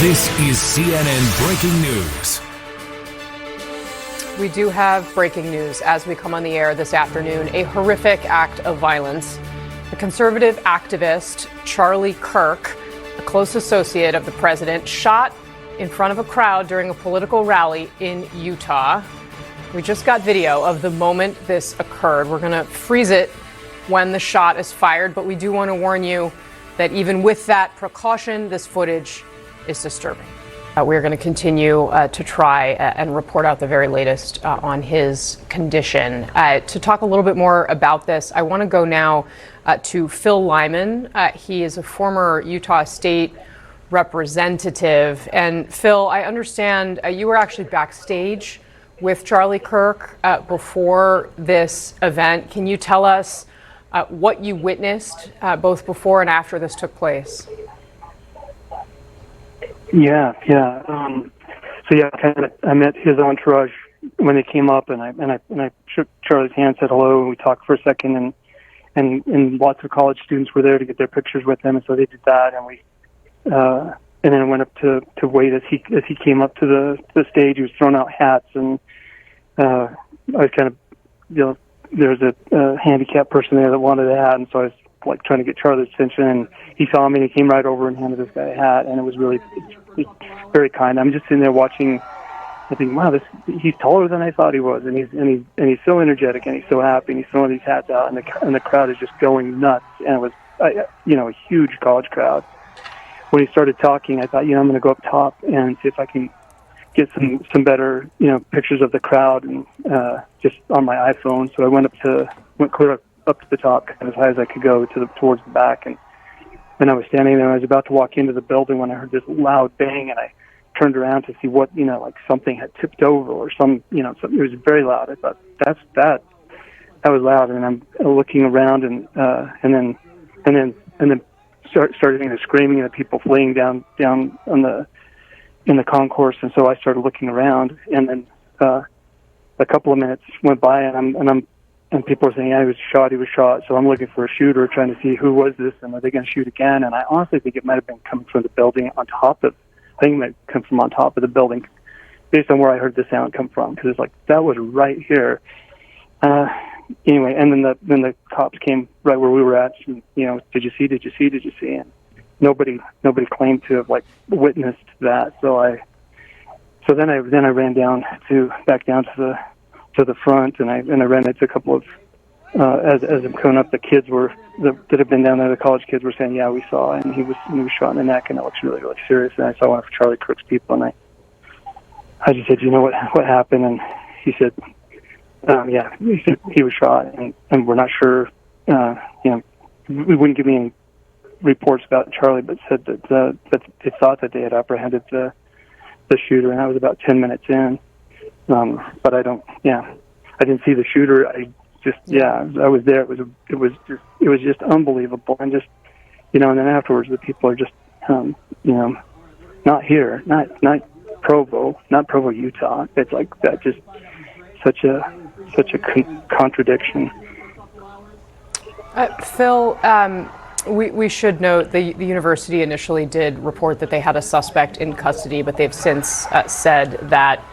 This is CNN Breaking News. We do have breaking news as we come on the air this afternoon. A horrific act of violence. The conservative activist Charlie Kirk, a close associate of the president, shot in front of a crowd during a political rally in Utah. We just got video of the moment this occurred. We're going to freeze it when the shot is fired, but we do want to warn you that even with that precaution, this footage is disturbing. We're going to continue to try and report out the very latest on his condition. To talk a little bit more about this, I want to go now to Phil Lyman. He is a former Utah State representative. And Phil, I understand you were actually backstage with Charlie Kirk before this event. Can you tell us what you witnessed both before and after this took place? Yeah. I met his entourage when they came up, and I shook Charlie's hand, said hello, and we talked for a second, and lots of college students were there to get their pictures with him, and so they did that, and then I went up to wait as he came up to the stage. He was throwing out hats, and I was kind of, there was a handicapped person there that wanted a hat, and so I was like trying to get Charlie's attention, and he saw me and he came right over and handed this guy a hat, and it was really very kind. I'm just sitting there watching. I think, wow, he's taller than I thought he was, and he's so energetic, and he's so happy, and he's throwing these hats out, and the crowd is just going nuts, and it was a huge college crowd. When he started talking, I thought, I'm going to go up top and see if I can get some better pictures of the crowd, and just on my iPhone. So I went clear up to the top, as high as I could go towards the back, and I was standing there. I was about to walk into the building when I heard this loud bang, and I turned around to see what like something had tipped over or something. It was very loud. I thought that was loud, and I'm looking around, and then started hearing the screaming and the people fleeing down in the concourse, and so I started looking around, and then a couple of minutes went by, and people were saying, yeah, he was shot. So I'm looking for a shooter, trying to see who was this, and are they going to shoot again? And I honestly think it might have been coming from the building I think it might come from on top of the building, based on where I heard the sound come from, because it's like, that was right here. Anyway, and then the cops came right where we were at, and, did you see? And nobody claimed to have witnessed that. So then I ran back down to the front, and I ran into a couple of as I'm coming up, the kids that have been down there, the college kids were saying, yeah, we saw, and he was shot in the neck, and it looks really, really serious. And I saw one of Charlie Kirk's people, and I just said, what happened? And he said, he said he was shot, and we're not sure. We wouldn't give me any reports about Charlie, but said that they thought that they had apprehended the shooter, and I was about 10 minutes in. But I didn't see the shooter. I was there. It was just unbelievable, and and then afterwards the people are just not here, not Provo, Utah. It's like that, just such a contradiction. Phil, we should note the university initially did report that they had a suspect in custody, but they've since said that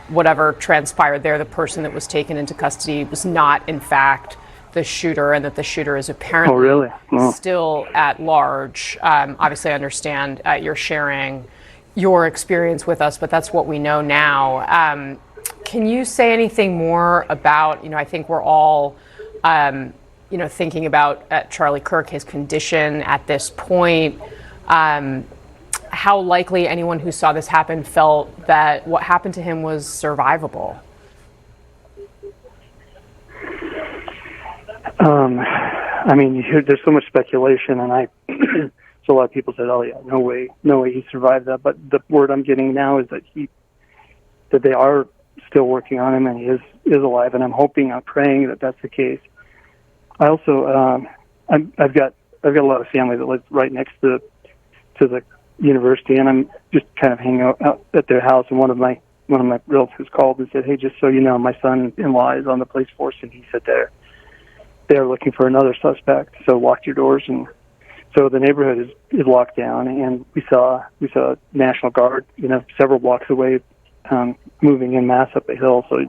whatever transpired there, the person that was taken into custody was not, in fact, the shooter, and that the shooter is apparently still at large. Obviously, I understand you're sharing your experience with us, but that's what we know now. Can you say anything more about, I think we're all, thinking about Charlie Kirk, his condition at this point, how likely anyone who saw this happen felt that what happened to him was survivable? There's so much speculation, and so a lot of people said, oh yeah, no way he survived that. But the word I'm getting now is that they are still working on him, and he is alive, and I'm praying that that's the case. I also, I've got a lot of family that lives right next to the university, and I'm just kind of hanging out at their house, and one of my relatives called and said, hey, just so you know, my son-in-law is on the police force, and he said they're looking for another suspect, so lock your doors. And So the neighborhood is locked down, and we saw National Guard, several blocks away, moving en masse up a hill. So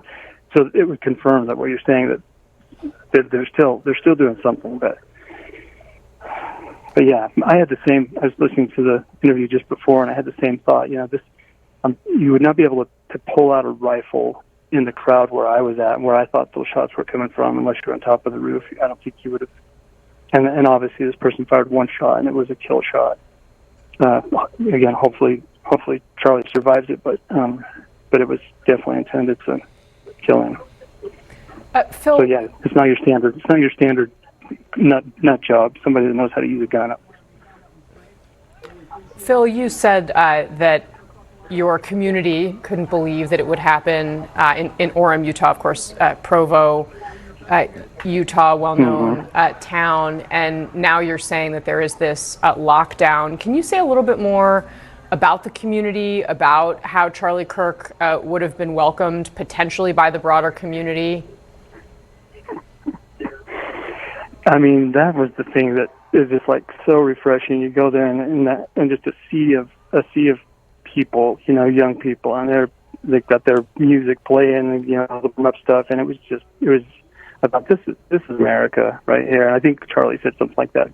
it would confirm that what you're saying, that they're still doing something. But yeah, I had the same. I was listening to the interview just before, and I had the same thought. You would not be able to pull out a rifle in the crowd where I was at, and where I thought those shots were coming from, unless you're on top of the roof. I don't think you would have. And obviously, this person fired one shot, and it was a kill shot. Again, hopefully Charlie survives it, but it was definitely intended to kill him. Phil, so yeah, it's not your standard nut job. Somebody that knows how to use a gun. Phil, you said that your community couldn't believe that it would happen in Orem, Utah, of course, Provo, Utah, well-known town, and now you're saying that there is this lockdown. Can you say a little bit more about the community, about how Charlie Kirk would have been welcomed potentially by the broader community? I mean, that was the thing that is just like so refreshing. You go there and just a sea of people, young people, and they've got their music playing, and the warm-up stuff, and it was I thought, this is America right here. And I think Charlie said something like that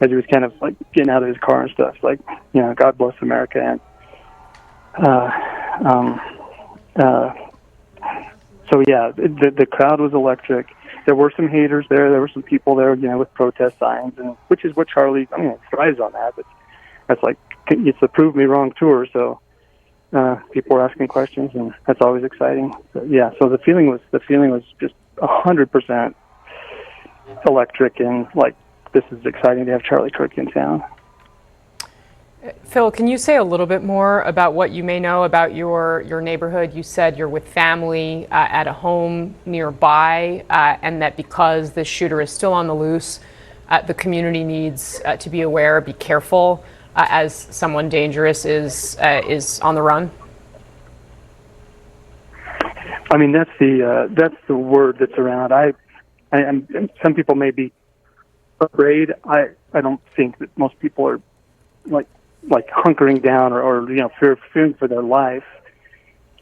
as he was kind of like getting out of his car and stuff, like, God bless America. And so yeah, the crowd was electric. There were some haters there. There were some people there, with protest signs, and which is what Charlie, thrives on that. But that's like, it's a prove me wrong tour. So people were asking questions, and that's always exciting. But yeah, so the feeling was just 100% electric, and like, this is exciting to have Charlie Kirk in town. Phil, can you say a little bit more about what you may know about your neighborhood? You said you're with family at a home nearby, and that because the shooter is still on the loose, the community needs to be aware, be careful, as someone dangerous is on the run. I mean, that's the word that's around. Some people may be afraid. I don't think that most people are like hunkering down or fearing for their life.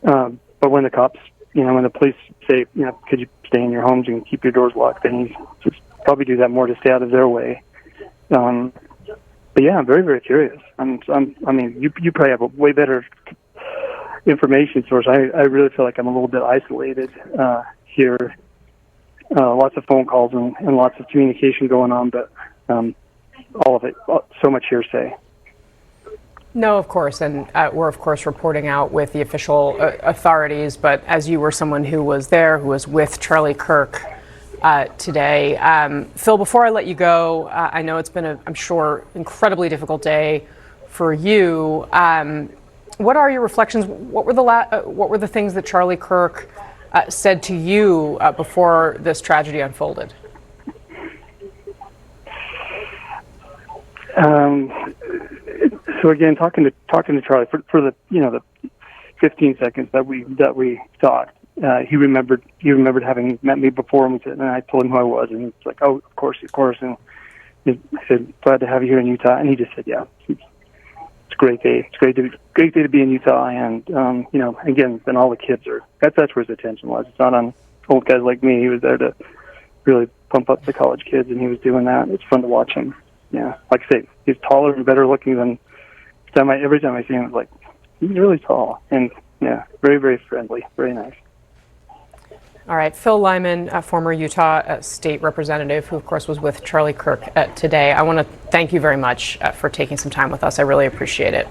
But when the cops, when the police say, could you stay in your homes and keep your doors locked, then you just probably do that more to stay out of their way. But yeah, I'm very, very curious. I mean, you probably have a way better information source. I really feel like I'm a little bit isolated here. Lots of phone calls and lots of communication going on, but all of it, so much hearsay. No, of course, and we're of course reporting out with the official authorities, but as you were someone who was there, who was with Charlie Kirk today. Phil, before I let you go, I know it's been I'm sure, incredibly difficult day for you. What are your reflections? What were the things that Charlie Kirk said to you before this tragedy unfolded? So again, talking to Charlie for the the 15 seconds that we talked, he remembered having met me before, and I told him who I was, and he's like, "Oh, of course," and he said, "Glad to have you here in Utah," and he just said, "Yeah, it's a great day. It's great day to be in Utah," and again, then all the kids are. That's where his attention was. It's not on old guys like me. He was there to really pump up the college kids, and he was doing that. It's fun to watch him. Yeah, like I say, he's taller and better looking than every time I see him. It's like, he's really tall, and yeah, very, very friendly, very nice. All right, Phil Lyman, a former Utah state representative, who of course was with Charlie Kirk today. I want to thank you very much for taking some time with us. I really appreciate it.